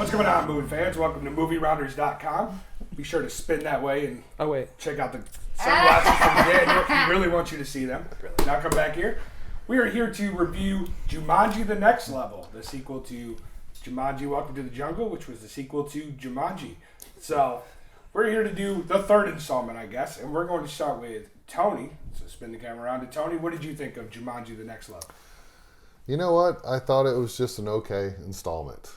What's going on, movie fans? Welcome to MovieRounders.com. Be sure to spin that way and check out the sunglasses from Daniel. He really wants you to see them. Now come back here. We are here to review Jumanji: The Next Level, the sequel to Jumanji: Welcome to the Jungle, which was the sequel to Jumanji. So we're here to do the third installment, I guess, and we're going to start with Tony. So spin the camera around to Tony. What did you think of Jumanji: The Next Level? You know what? I thought it was just an okay installment.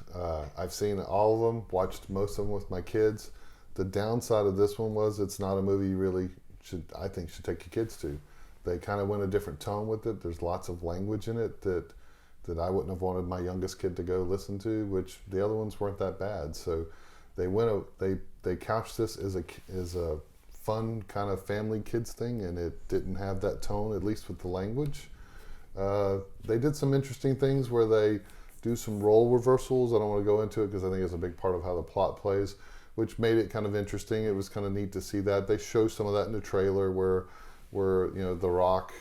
I've seen all of them, watched most of them with my kids. The downside of this one was it's not a movie you really should take your kids to. They kind of went a different tone with it. There's lots of language in it that I wouldn't have wanted my youngest kid to go listen to, which the other ones weren't that bad. So they couched this as a fun kind of family kids thing, and it didn't have that tone, at least with the language. They did some interesting things where they do some role reversals. I don't want to go into it because I think it's a big part of how the plot plays, which made it kind of interesting. It was kind of neat to see that. They show some of that in the trailer where The Rock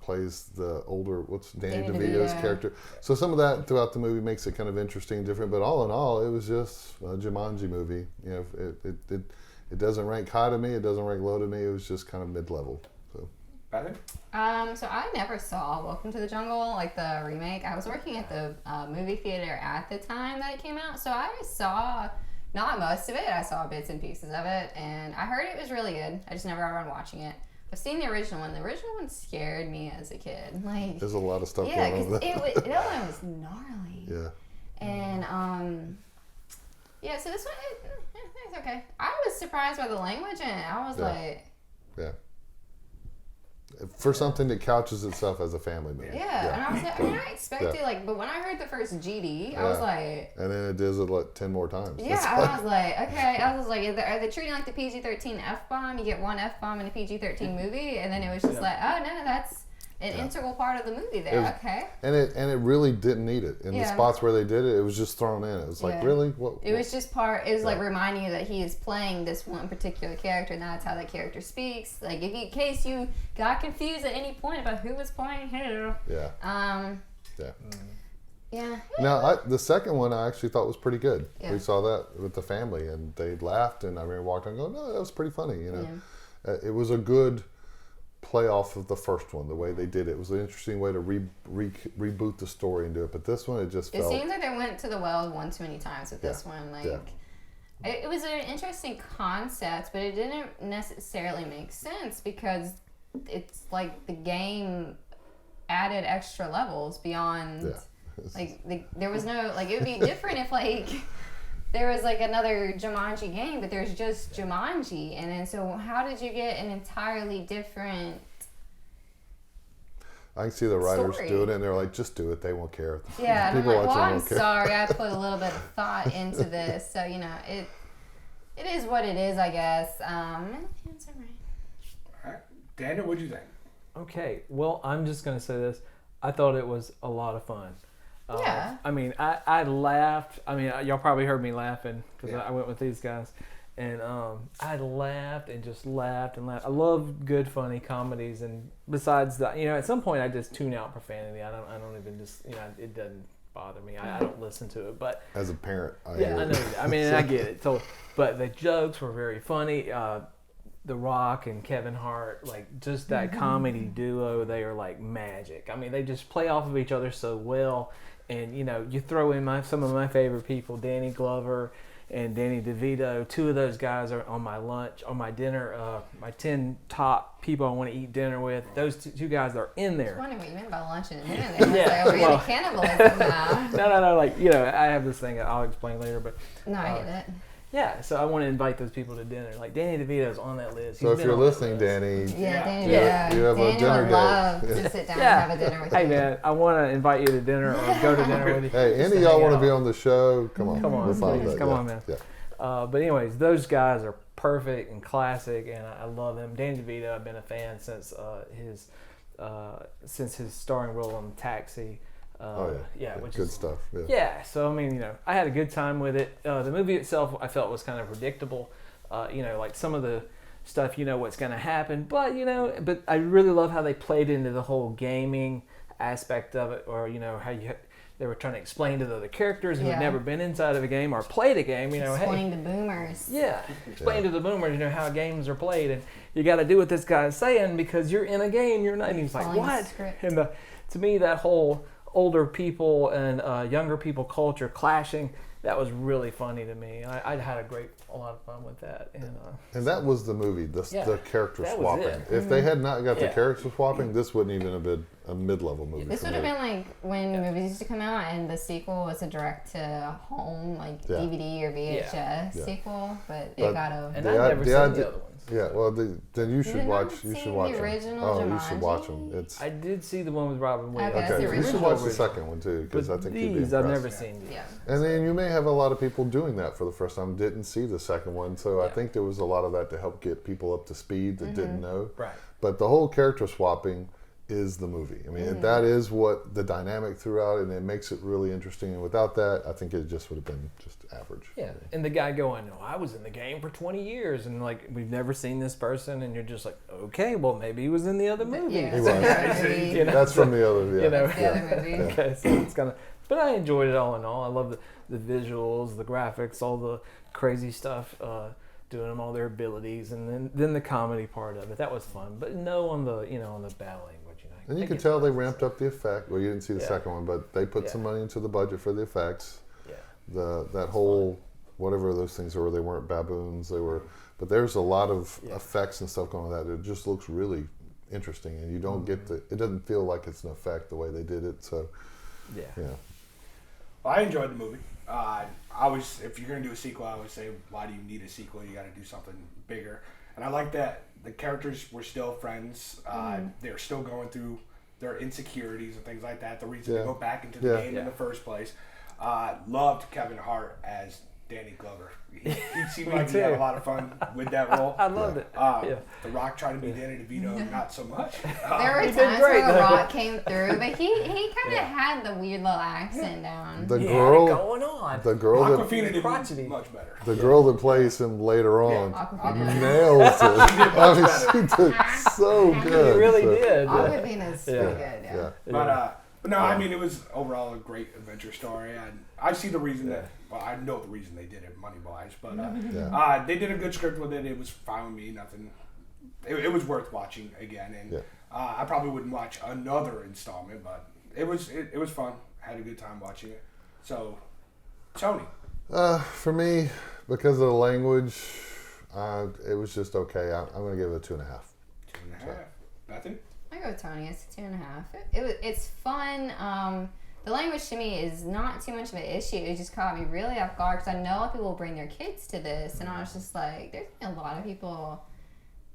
plays the older, Danny DeVito's character. So some of that throughout the movie makes it kind of interesting and different. But all in all, it was just a Jumanji movie. You know, it doesn't rank high to me. It doesn't rank low to me. It was just kind of mid-level. So. So I never saw Welcome to the Jungle, like the remake. I was working at the movie theater at the time that it came out, so I saw not most of it. I saw bits and pieces of it, and I heard it was really good. I just never got around watching it. I've seen the original one. The original one scared me as a kid. Like, there's a lot of stuff going on with that. That one was gnarly. Yeah. And so this one, it's okay. I was surprised by the language in it. I was like, yeah. For something that couches itself as a family movie. Yeah. And I was like, I expected, but when I heard the first GD, I was like... And then it does it like 10 more times. Yeah, I was like, okay. I was like, are they treating like the PG-13 F-bomb? You get one F-bomb in a PG-13 movie? And then it was just like, oh, no, that's an integral part of the movie there. Okay. And it really didn't need it. In the spots where they did it, it was just thrown in. It was like, really? What? It was just part, it was like reminding you that he is playing this one particular character, and that's how that character speaks. Like, in case you got confused at any point about who was playing who. Yeah. Yeah. Now, the second one I actually thought was pretty good. Yeah. We saw that with the family, and they laughed, and I remember walking and going, no, that was pretty funny, you know. Yeah. It was a good play off of the first one, the way they did it. It was an interesting way to reboot the story and do it. But this one, it seems like they went to the well one too many times with this one. It was an interesting concept, but it didn't necessarily make sense because it's like the game added extra levels beyond. There was no it would be different if there was another Jumanji game, but there's just Jumanji. And then so how did you get an entirely different I can see the writers doing it and they're like, just do it, they won't care. Yeah, and I'm like, I'm sorry, I put a little bit of thought into this. So, it is what it is, I guess. All right. Daniel, what'd you think? Okay, well, I'm just going to say this. I thought it was a lot of fun. I mean, I laughed. I mean, y'all probably heard me laughing because I went with these guys. And I laughed and just laughed and laughed. I love good, funny comedies. And besides that, at some point I just tune out profanity. I don't even just, it doesn't bother me. I don't listen to it. But as a parent, I know. I mean, I get it. So, but the jokes were very funny. The Rock and Kevin Hart, just that comedy duo, they are like magic. I mean, they just play off of each other so well. And, you throw in some of my favorite people, Danny Glover and Danny DeVito. Two of those guys are on my dinner, my 10 top people I want to eat dinner with. Those two guys are in there. I was wondering what you meant by lunch and dinner there. We're into cannibalism now. No. I have this thing I'll explain later. But no, I get it. Yeah, so I want to invite those people to dinner. Like Danny DeVito's on that list. So if you're listening, Danny, you have Daniel a dinner would love to sit down and have a dinner with you. Hey man, I want to invite you to dinner or go to dinner with you. Hey, any of y'all want to be on the show? Come on, please, come on, man. Yeah. But anyways, those guys are perfect and classic, and I love them. Danny DeVito, I've been a fan since his starring role on Taxi. Which good is stuff. Yeah, so I mean, I had a good time with it. The movie itself, I felt was kind of predictable. Some of the stuff, what's going to happen, but I really love how they played into the whole gaming aspect of it, or how they were trying to explain to the other characters who had never been inside of a game or played a game. Explain to boomers. Yeah, explain to the boomers, how games are played, and you got to do what this guy's saying because you're in a game. You're not. And he's like, what? And to me, that whole older people and younger people culture clashing, that was really funny to me. I had a lot of fun with that. And that was the movie, the character swapping. If they had not got the character swapping, this wouldn't even have been a mid-level movie. This would have been like when movies used to come out and the sequel was a direct-to-home, DVD or VHS sequel, but it got a... And I've never seen the other ones. Yeah, well, then you should watch. You should watch the them. original Oh, you Jumanji? should watch them. I did see the one with Robin Williams. Okay, that's the You should original. watch the second one too, because I think you'd be these impressed. I've never seen. These. Yeah. And then you may have a lot of people doing that for the first time, didn't see the second one, so I think there was a lot of that to help get people up to speed that didn't know. Right. But the whole character swapping is the movie. I mean, that is what the dynamic throughout, and it makes it really interesting. And without that, I think it just would have been just average. Yeah, and the guy going, "No, I was in the game for 20 years, and we've never seen this person," and you're just like, "Okay, well, maybe he was in the other movie." Yeah, He was. That's from the other. Yeah. The other movie. Okay, so it's kind of, but I enjoyed it all in all. I love the visuals, the graphics, all the crazy stuff, doing them all their abilities, and then the comedy part of it. That was fun, but no on the on the bad language. And you can tell they ramped up the effect. Well, you didn't see the second one, but they put some money into the budget for the effects. Yeah. That whole whatever those things were, they weren't baboons. They were, but there's a lot of effects and stuff going on with that. It just looks really interesting, and you don't get it doesn't feel like it's an effect the way they did it. So, yeah. Well, I enjoyed the movie. If you're gonna do a sequel, I always say, why do you need a sequel? You got to do something bigger. And I like that the characters were still friends. They're still going through their insecurities and things like that. The reason to go back into the game in the first place. Loved Kevin Hart as Danny Glover. He seemed like he had a lot of fun with that role. I loved it. The Rock trying to be Danny DeVito, not so much. There were times where The Rock came through, but he kind of had the weird little accent down. The girl, going on. the girl Aquafina did crotchety. much better. the girl that plays him later on Aquafina. nails it. I mean, she did so good. He really So, did. Aquafina's pretty good, yeah. But no, I mean, it was overall a great adventure story. And I see the reason that, well, I know the reason they did it money-wise, but they did a good script with it. It was fine with me. Nothing. It was worth watching again. And I probably wouldn't watch another installment, but it was fun. Had a good time watching it. So, Tony. For me, because of the language, it was just okay. I'm going to give it a 2.5. 2.5. Bethany? I go with Tony. It's 2.5. It's fun. The language to me is not too much of an issue. It just caught me really off guard because I know a lot of people will bring their kids to this, and I was just like, there's a lot of people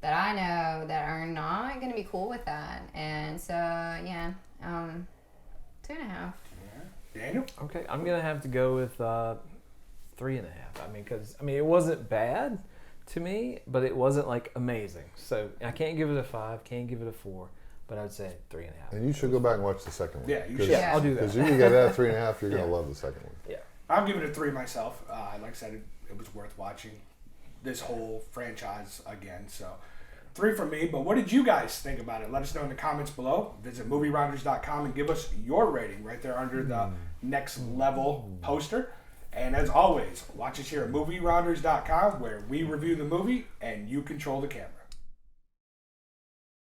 that I know that are not going to be cool with that, and so 2.5. Daniel? Okay, I'm gonna have to go with 3.5. I mean, it wasn't bad to me, but it wasn't like amazing. So I can't give it a 5, can't give it a 4, but I'd say 3.5. And you should go back and watch the second one. Yeah, you should. Yeah, I'll do that. Because you can get that 3.5, you're going to love the second one. Yeah. I'll give it a 3 myself. Like I said, it was worth watching this whole franchise again. So 3 from me. But what did you guys think about it? Let us know in the comments below. Visit movierounders.com and give us your rating right there under the next level poster. And as always, watch us here at movierounders.com where we review the movie and you control the camera.